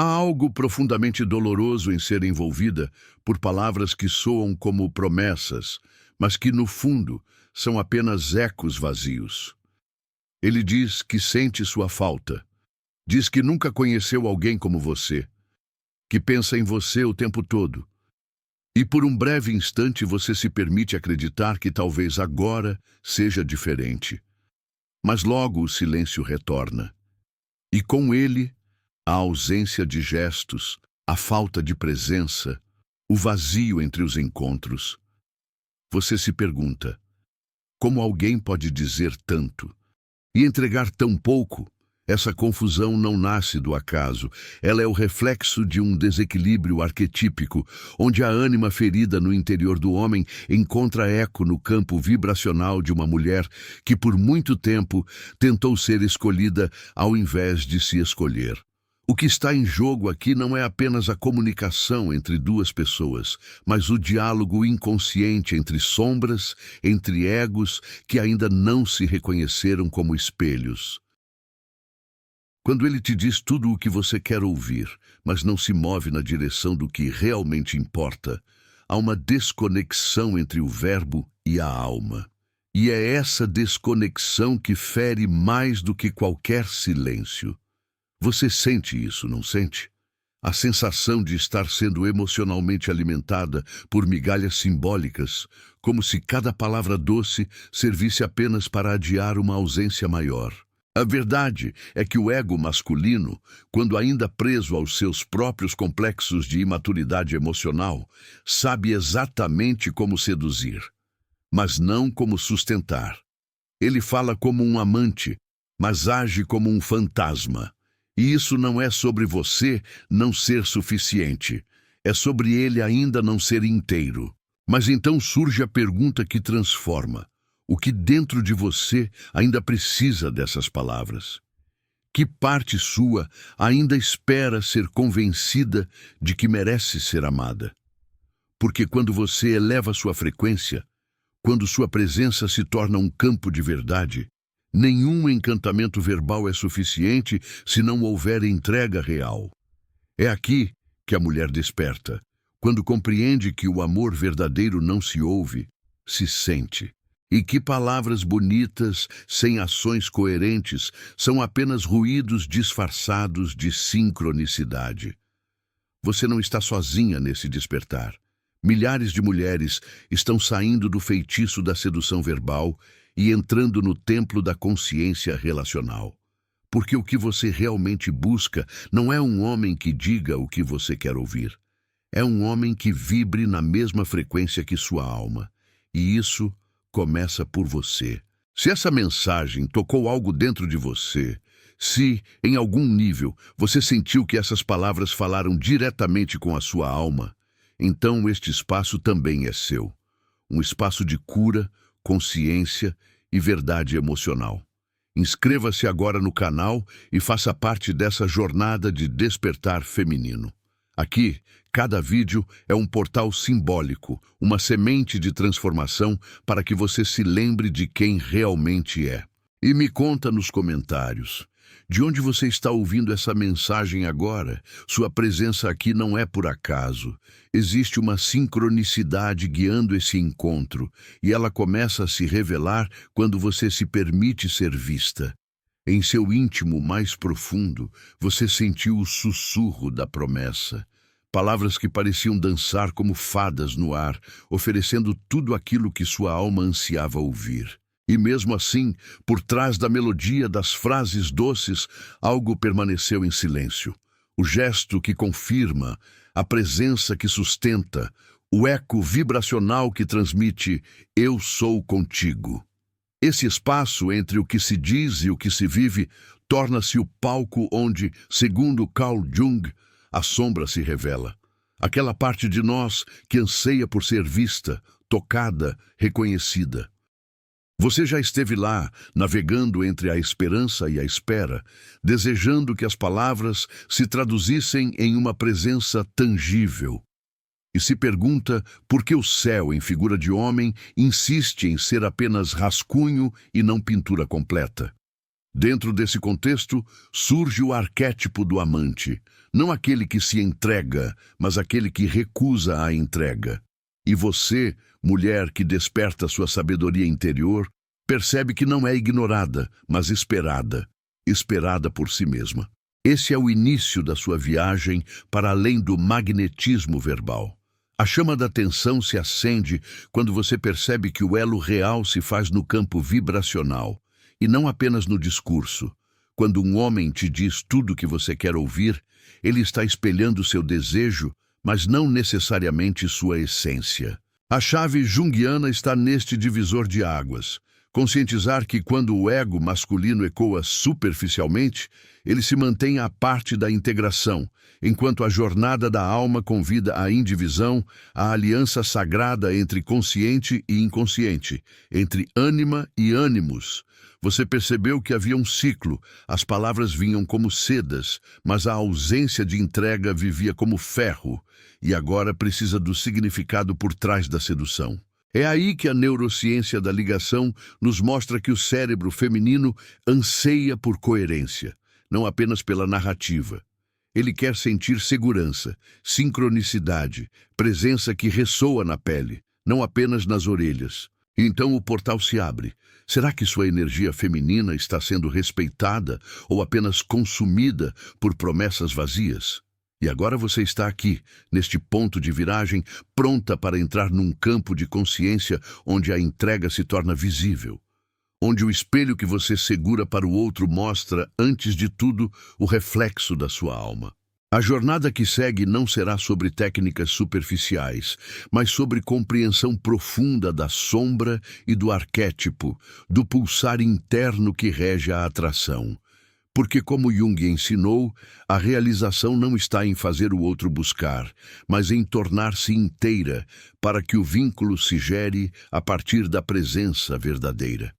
Há algo profundamente doloroso em ser envolvida por palavras que soam como promessas, mas que, no fundo, são apenas ecos vazios. Ele diz que sente sua falta, diz que nunca conheceu alguém como você, que pensa em você o tempo todo. E por um breve instante você se permite acreditar que talvez agora seja diferente. Mas logo o silêncio retorna. E com ele, a ausência de gestos, a falta de presença, o vazio entre os encontros. Você se pergunta, como alguém pode dizer tanto e entregar tão pouco? Essa confusão não nasce do acaso, ela é o reflexo de um desequilíbrio arquetípico, onde a ânima ferida no interior do homem encontra eco no campo vibracional de uma mulher que por muito tempo tentou ser escolhida ao invés de se escolher. O que está em jogo aqui não é apenas a comunicação entre duas pessoas, mas o diálogo inconsciente entre sombras, entre egos que ainda não se reconheceram como espelhos. Quando ele te diz tudo o que você quer ouvir, mas não se move na direção do que realmente importa, há uma desconexão entre o verbo e a alma. E é essa desconexão que fere mais do que qualquer silêncio. Você sente isso, não sente? A sensação de estar sendo emocionalmente alimentada por migalhas simbólicas, como se cada palavra doce servisse apenas para adiar uma ausência maior. A verdade é que o ego masculino, quando ainda preso aos seus próprios complexos de imaturidade emocional, sabe exatamente como seduzir, mas não como sustentar. Ele fala como um amante, mas age como um fantasma. E isso não é sobre você não ser suficiente, é sobre ele ainda não ser inteiro. Mas então surge a pergunta que transforma. O que dentro de você ainda precisa dessas palavras? Que parte sua ainda espera ser convencida de que merece ser amada? Porque quando você eleva sua frequência, quando sua presença se torna um campo de verdade, nenhum encantamento verbal é suficiente se não houver entrega real. É aqui que a mulher desperta, quando compreende que o amor verdadeiro não se ouve, se sente. E que palavras bonitas, sem ações coerentes, são apenas ruídos disfarçados de sincronicidade. Você não está sozinha nesse despertar. Milhares de mulheres estão saindo do feitiço da sedução verbal e entrando no templo da consciência relacional. Porque o que você realmente busca não é um homem que diga o que você quer ouvir. É um homem que vibre na mesma frequência que sua alma. E isso começa por você. Se essa mensagem tocou algo dentro de você, se, em algum nível, você sentiu que essas palavras falaram diretamente com a sua alma, então este espaço também é seu. Um espaço de cura, consciência e verdade emocional. Inscreva-se agora no canal e faça parte dessa jornada de despertar feminino. Aqui, cada vídeo é um portal simbólico, uma semente de transformação para que você se lembre de quem realmente é. E me conta nos comentários, de onde você está ouvindo essa mensagem agora? Sua presença aqui não é por acaso. Existe uma sincronicidade guiando esse encontro, e ela começa a se revelar quando você se permite ser vista. Em seu íntimo mais profundo, você sentiu o sussurro da promessa. Palavras que pareciam dançar como fadas no ar, oferecendo tudo aquilo que sua alma ansiava ouvir. E mesmo assim, por trás da melodia das frases doces, algo permaneceu em silêncio. O gesto que confirma, a presença que sustenta, o eco vibracional que transmite "Eu sou contigo". Esse espaço entre o que se diz e o que se vive torna-se o palco onde, segundo Carl Jung, a sombra se revela. Aquela parte de nós que anseia por ser vista, tocada, reconhecida. Você já esteve lá, navegando entre a esperança e a espera, desejando que as palavras se traduzissem em uma presença tangível. E se pergunta por que o céu, em figura de homem, insiste em ser apenas rascunho e não pintura completa. Dentro desse contexto, surge o arquétipo do amante, não aquele que se entrega, mas aquele que recusa a entrega. E você, mulher que desperta sua sabedoria interior, percebe que não é ignorada, mas esperada por si mesma. Esse é o início da sua viagem para além do magnetismo verbal. A chama da atenção se acende quando você percebe que o elo real se faz no campo vibracional, e não apenas no discurso. Quando um homem te diz tudo o que você quer ouvir, ele está espelhando seu desejo, mas não necessariamente sua essência. A chave junguiana está neste divisor de águas. Conscientizar que quando o ego masculino ecoa superficialmente, ele se mantém à parte da integração, enquanto a jornada da alma convida à indivisão, à aliança sagrada entre consciente e inconsciente, entre ânima e ânimos. Você percebeu que havia um ciclo, as palavras vinham como sedas, mas a ausência de entrega vivia como ferro, e agora precisa do significado por trás da sedução. É aí que a neurociência da ligação nos mostra que o cérebro feminino anseia por coerência, não apenas pela narrativa. Ele quer sentir segurança, sincronicidade, presença que ressoa na pele, não apenas nas orelhas. Então o portal se abre. Será que sua energia feminina está sendo respeitada ou apenas consumida por promessas vazias? E agora você está aqui, neste ponto de viragem, pronta para entrar num campo de consciência onde a entrega se torna visível. Onde o espelho que você segura para o outro mostra, antes de tudo, o reflexo da sua alma. A jornada que segue não será sobre técnicas superficiais, mas sobre compreensão profunda da sombra e do arquétipo, do pulsar interno que rege a atração. Porque, como Jung ensinou, a realização não está em fazer o outro buscar, mas em tornar-se inteira, para que o vínculo se gere a partir da presença verdadeira.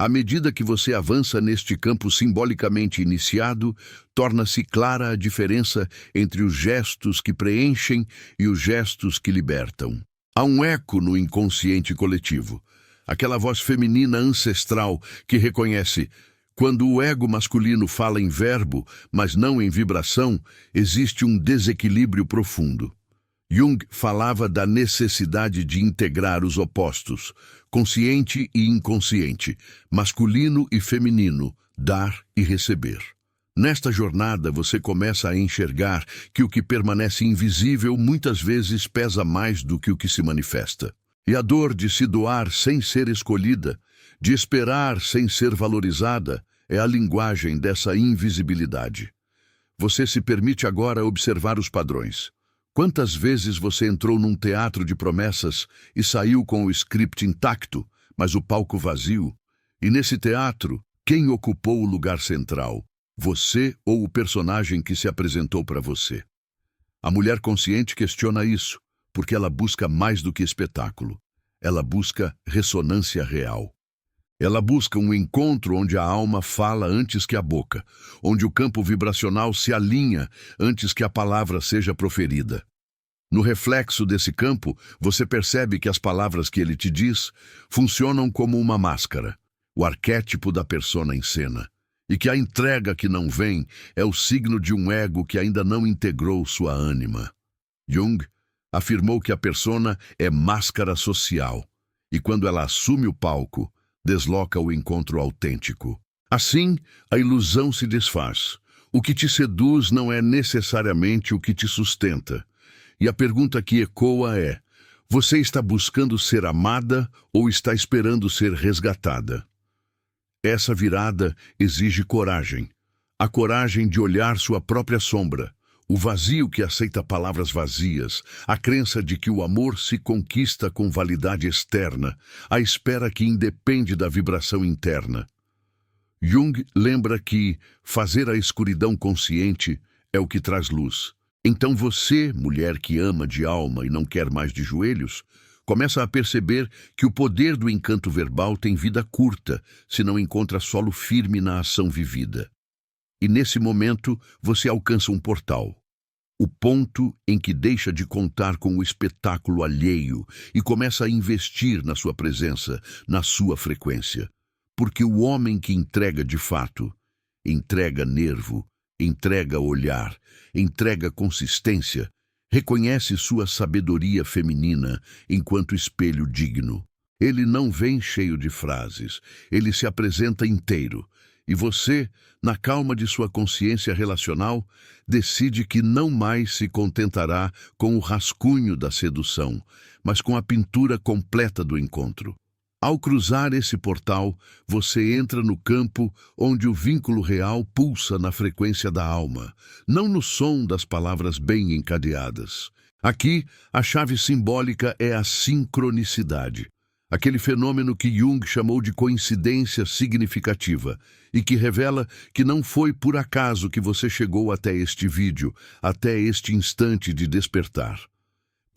À medida que você avança neste campo simbolicamente iniciado, torna-se clara a diferença entre os gestos que preenchem e os gestos que libertam. Há um eco no inconsciente coletivo, aquela voz feminina ancestral que reconhece: quando o ego masculino fala em verbo, mas não em vibração, existe um desequilíbrio profundo. Jung falava da necessidade de integrar os opostos, consciente e inconsciente, masculino e feminino, dar e receber. Nesta jornada, você começa a enxergar que o que permanece invisível muitas vezes pesa mais do que o que se manifesta. E a dor de se doar sem ser escolhida, de esperar sem ser valorizada, é a linguagem dessa invisibilidade. Você se permite agora observar os padrões. Quantas vezes você entrou num teatro de promessas e saiu com o script intacto, mas o palco vazio? E nesse teatro, quem ocupou o lugar central? Você ou o personagem que se apresentou para você? A mulher consciente questiona isso, porque ela busca mais do que espetáculo. Ela busca ressonância real. Ela busca um encontro onde a alma fala antes que a boca, onde o campo vibracional se alinha antes que a palavra seja proferida. No reflexo desse campo, você percebe que as palavras que ele te diz funcionam como uma máscara, o arquétipo da persona em cena, e que a entrega que não vem é o signo de um ego que ainda não integrou sua ânima. Jung afirmou que a persona é máscara social, e quando ela assume o palco, desloca o encontro autêntico. Assim, a ilusão se desfaz. O que te seduz não é necessariamente o que te sustenta. E a pergunta que ecoa é: você está buscando ser amada ou está esperando ser resgatada? Essa virada exige coragem. A coragem de olhar sua própria sombra, o vazio que aceita palavras vazias, a crença de que o amor se conquista com validade externa, a espera que independe da vibração interna. Jung lembra que fazer a escuridão consciente é o que traz luz. Então você, mulher que ama de alma e não quer mais de joelhos, começa a perceber que o poder do encanto verbal tem vida curta se não encontra solo firme na ação vivida. E nesse momento você alcança um portal. O ponto em que deixa de contar com o espetáculo alheio e começa a investir na sua presença, na sua frequência. porque o homem que entrega de fato, entrega nervo, entrega olhar, entrega consistência, reconhece sua sabedoria feminina enquanto espelho digno. Ele não vem cheio de frases, ele se apresenta inteiro. E você, na calma de sua consciência relacional, decide que não mais se contentará com o rascunho da sedução, mas com a pintura completa do encontro. Ao cruzar esse portal, você entra no campo onde o vínculo real pulsa na frequência da alma, não no som das palavras bem encadeadas. Aqui, a chave simbólica é a sincronicidade, aquele fenômeno que Jung chamou de coincidência significativa e que revela que não foi por acaso que você chegou até este vídeo, até este instante de despertar.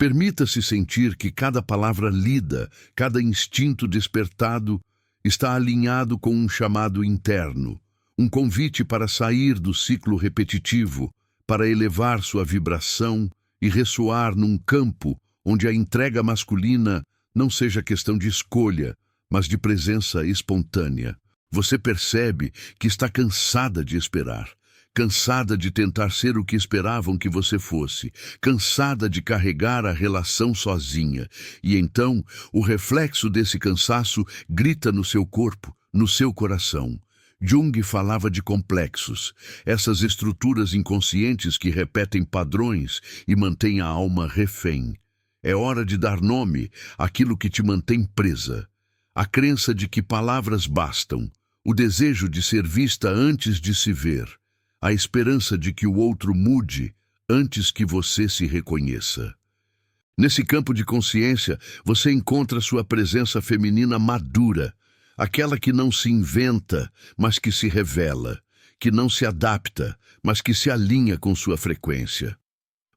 Permita-se sentir que cada palavra lida, cada instinto despertado, está alinhado com um chamado interno, um convite para sair do ciclo repetitivo, para elevar sua vibração e ressoar num campo onde a entrega masculina não seja questão de escolha, mas de presença espontânea. Você percebe que está cansada de esperar, cansada de tentar ser o que esperavam que você fosse, cansada de carregar a relação sozinha. E então, o reflexo desse cansaço grita no seu corpo, no seu coração. Jung falava de complexos, essas estruturas inconscientes que repetem padrões e mantêm a alma refém. É hora de dar nome àquilo que te mantém presa. A crença de que palavras bastam, o desejo de ser vista antes de se ver, a esperança de que o outro mude antes que você se reconheça. Nesse campo de consciência, você encontra sua presença feminina madura, aquela que não se inventa, mas que se revela, que não se adapta, mas que se alinha com sua frequência.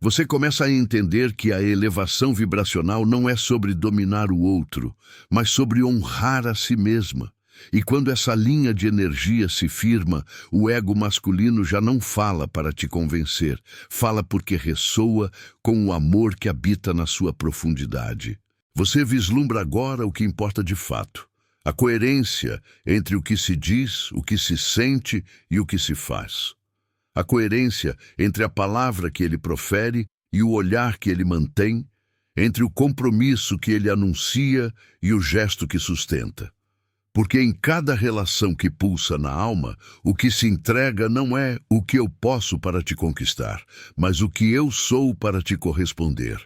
Você começa a entender que a elevação vibracional não é sobre dominar o outro, mas sobre honrar a si mesma. E quando essa linha de energia se firma, o ego masculino já não fala para te convencer, fala porque ressoa com o amor que habita na sua profundidade. Você vislumbra agora o que importa de fato, a coerência entre o que se diz, o que se sente e o que se faz. A coerência entre a palavra que ele profere e o olhar que ele mantém, entre o compromisso que ele anuncia e o gesto que sustenta. Porque em cada relação que pulsa na alma, o que se entrega não é o que eu posso para te conquistar, mas o que eu sou para te corresponder.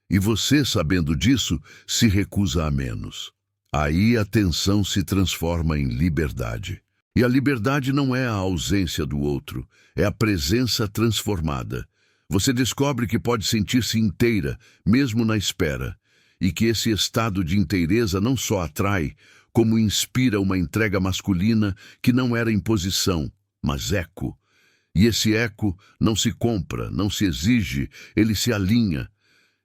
E você, sabendo disso, se recusa a menos. Aí a tensão se transforma em liberdade. E a liberdade não é a ausência do outro, é a presença transformada. Você descobre que pode sentir-se inteira, mesmo na espera, e que esse estado de inteireza não só atrai, como inspira uma entrega masculina que não era imposição, mas eco. E esse eco não se compra, não se exige, ele se alinha.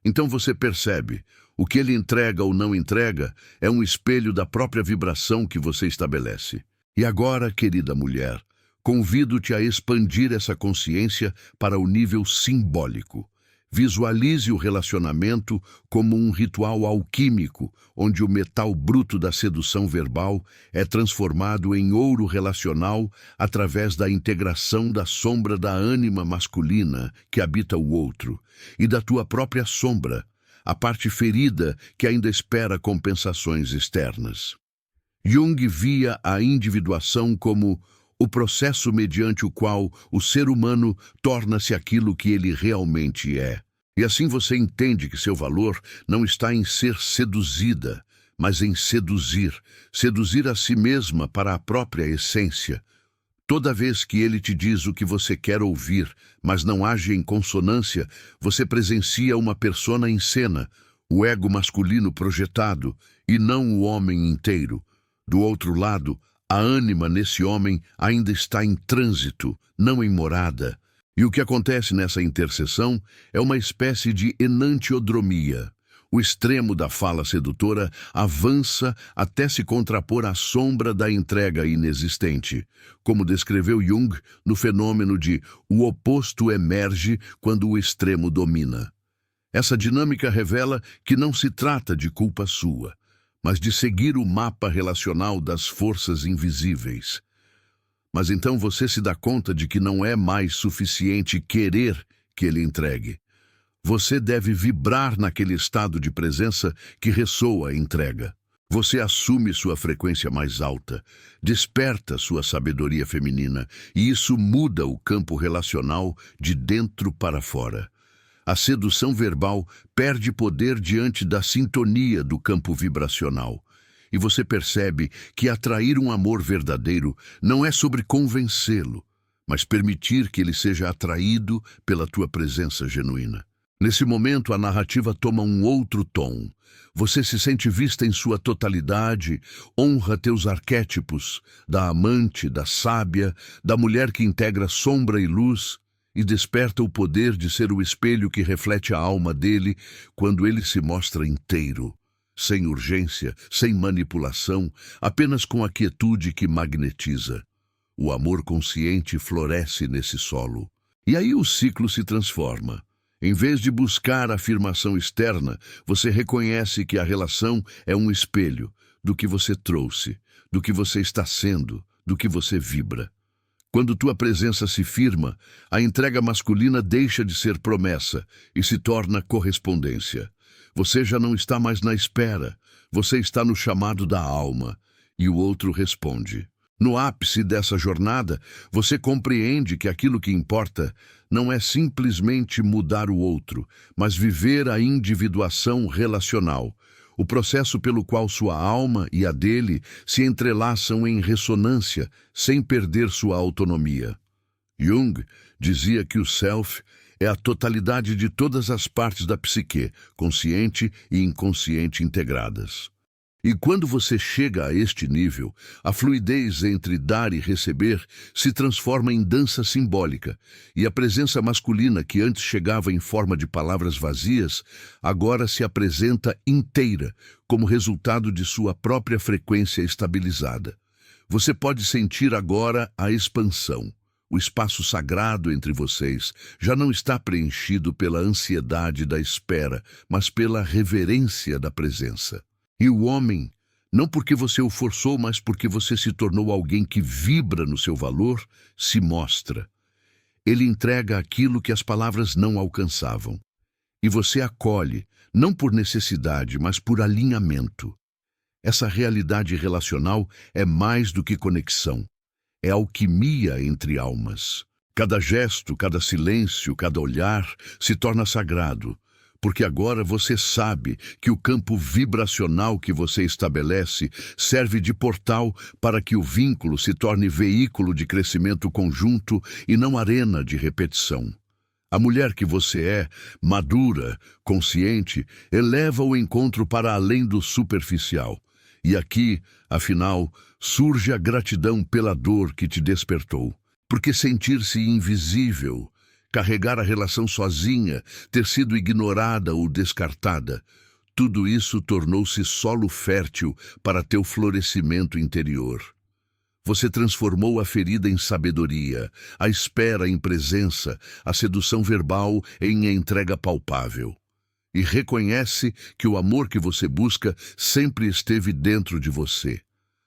Então você percebe, o que ele entrega ou não entrega é um espelho da própria vibração que você estabelece. E agora, querida mulher, convido-te a expandir essa consciência para o nível simbólico. Visualize o relacionamento como um ritual alquímico, onde o metal bruto da sedução verbal é transformado em ouro relacional através da integração da sombra da ânima masculina que habita o outro e da tua própria sombra, a parte ferida que ainda espera compensações externas. Jung via a individuação como o processo mediante o qual o ser humano torna-se aquilo que ele realmente é. E assim você entende que seu valor não está em ser seduzida, mas em seduzir, seduzir a si mesma para a própria essência. Toda vez que ele te diz o que você quer ouvir, mas não age em consonância, você presencia uma persona em cena, o ego masculino projetado, e não o homem inteiro. Do outro lado, a ânima nesse homem ainda está em trânsito, não em morada. E o que acontece nessa interseção é uma espécie de enantiodromia. O extremo da fala sedutora avança até se contrapor à sombra da entrega inexistente, como descreveu Jung no fenômeno de o oposto emerge quando o extremo domina. Essa dinâmica revela que não se trata de culpa sua, mas de seguir o mapa relacional das forças invisíveis. Mas então você se dá conta de que não é mais suficiente querer que ele entregue. Você deve vibrar naquele estado de presença que ressoa a entrega. Você assume sua frequência mais alta, desperta sua sabedoria feminina, e isso muda o campo relacional de dentro para fora. A sedução verbal perde poder diante da sintonia do campo vibracional. E você percebe que atrair um amor verdadeiro não é sobre convencê-lo, mas permitir que ele seja atraído pela tua presença genuína. Nesse momento, a narrativa toma um outro tom. Você se sente vista em sua totalidade, honra teus arquétipos, da amante, da sábia, da mulher que integra sombra e luz, e desperta o poder de ser o espelho que reflete a alma dele quando ele se mostra inteiro, sem urgência, sem manipulação, apenas com a quietude que magnetiza. O amor consciente floresce nesse solo. E aí o ciclo se transforma. Em vez de buscar afirmação externa, você reconhece que a relação é um espelho do que você trouxe, do que você está sendo, do que você vibra. Quando tua presença se firma, a entrega masculina deixa de ser promessa e se torna correspondência. Você já não está mais na espera, você está no chamado da alma, e o outro responde. No ápice dessa jornada, você compreende que aquilo que importa não é simplesmente mudar o outro, mas viver a individuação relacional, o processo pelo qual sua alma e a dele se entrelaçam em ressonância, sem perder sua autonomia. Jung dizia que o self é a totalidade de todas as partes da psique, consciente e inconsciente integradas. E quando você chega a este nível, a fluidez entre dar e receber se transforma em dança simbólica, e a presença masculina que antes chegava em forma de palavras vazias, agora se apresenta inteira, como resultado de sua própria frequência estabilizada. Você pode sentir agora a expansão. O espaço sagrado entre vocês já não está preenchido pela ansiedade da espera, mas pela reverência da presença. E o homem, não porque você o forçou, mas porque você se tornou alguém que vibra no seu valor, se mostra. Ele entrega aquilo que as palavras não alcançavam. E você acolhe, não por necessidade, mas por alinhamento. Essa realidade relacional é mais do que conexão. É alquimia entre almas. Cada gesto, cada silêncio, cada olhar se torna sagrado. Porque agora você sabe que o campo vibracional que você estabelece serve de portal para que o vínculo se torne veículo de crescimento conjunto e não arena de repetição. A mulher que você é, madura, consciente, eleva o encontro para além do superficial. E aqui, afinal, surge a gratidão pela dor que te despertou. Porque sentir-se invisível, carregar a relação sozinha, ter sido ignorada ou descartada, tudo isso tornou-se solo fértil para teu florescimento interior. Você transformou a ferida em sabedoria, a espera em presença, a sedução verbal em entrega palpável. E reconhece que o amor que você busca sempre esteve dentro de você,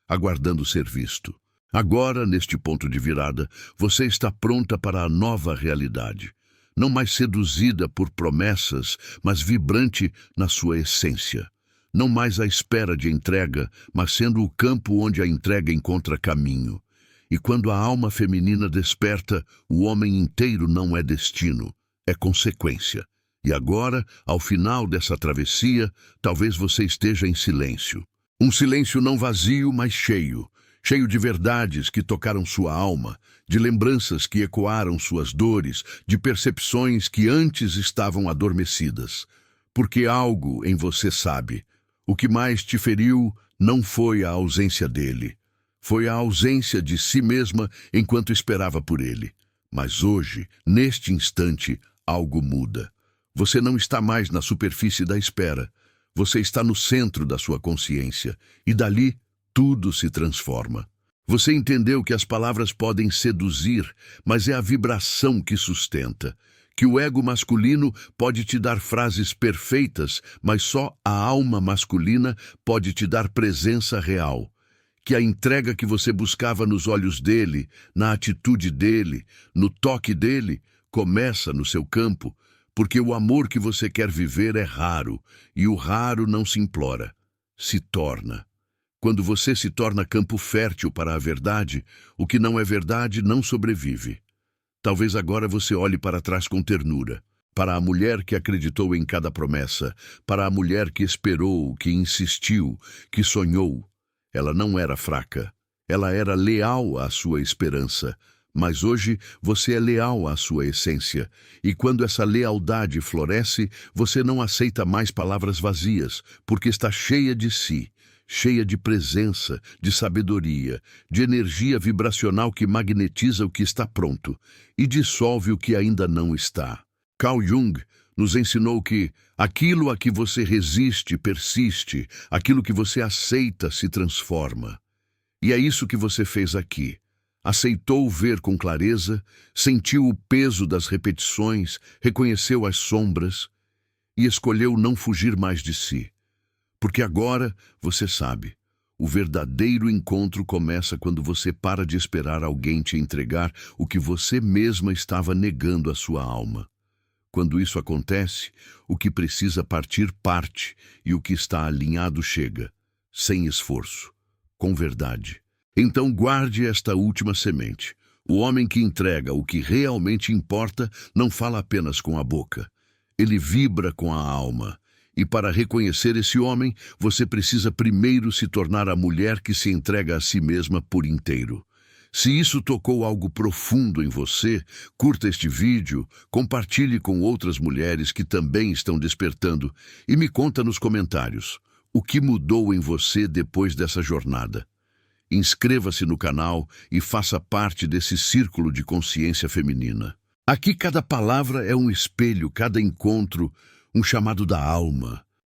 aguardando ser visto. Agora, neste ponto de virada, você está pronta para a nova realidade. Não mais seduzida por promessas, mas vibrante na sua essência. Não mais à espera de entrega, mas sendo o campo onde a entrega encontra caminho. E quando a alma feminina desperta, o homem inteiro não é destino, é consequência. E agora, ao final dessa travessia, talvez você esteja em silêncio. Um silêncio não vazio, mas cheio de verdades que tocaram sua alma, de lembranças que ecoaram suas dores, de percepções que antes estavam adormecidas. Porque algo em você sabe, o que mais te feriu não foi a ausência dele, foi a ausência de si mesma enquanto esperava por ele. Mas hoje, neste instante, algo muda. Você não está mais na superfície da espera, você está no centro da sua consciência, e dali tudo se transforma. Você entendeu que as palavras podem seduzir, mas é a vibração que sustenta, que o ego masculino pode te dar frases perfeitas, mas só a alma masculina pode te dar presença real. Que a entrega que você buscava nos olhos dele, na atitude dele, no toque dele, começa no seu campo, porque o amor que você quer viver é raro, e o raro não se implora, se torna. Quando você se torna campo fértil para a verdade, o que não é verdade não sobrevive. Talvez agora você olhe para trás com ternura, para a mulher que acreditou em cada promessa, para a mulher que esperou, que insistiu, que sonhou. Ela não era fraca, ela era leal à sua esperança, mas hoje você é leal à sua essência, e quando essa lealdade floresce, você não aceita mais palavras vazias, porque está cheia de si, cheia de presença, de sabedoria, de energia vibracional que magnetiza o que está pronto e dissolve o que ainda não está. Carl Jung nos ensinou que aquilo a que você resiste persiste, aquilo que você aceita se transforma. E é isso que você fez aqui. Aceitou ver com clareza, sentiu o peso das repetições, reconheceu as sombras e escolheu não fugir mais de si. Porque agora, você sabe, o verdadeiro encontro começa quando você para de esperar alguém te entregar o que você mesma estava negando à sua alma. Quando isso acontece, o que precisa partir parte e o que está alinhado chega, sem esforço, com verdade. Então guarde esta última semente. O homem que entrega o que realmente importa não fala apenas com a boca. Ele vibra com a alma. E para reconhecer esse homem, você precisa primeiro se tornar a mulher que se entrega a si mesma por inteiro. Se isso tocou algo profundo em você, curta este vídeo, compartilhe com outras mulheres que também estão despertando e me conta nos comentários o que mudou em você depois dessa jornada. Inscreva-se no canal e faça parte desse círculo de consciência feminina. Aqui cada palavra é um espelho, cada encontro um chamado da alma.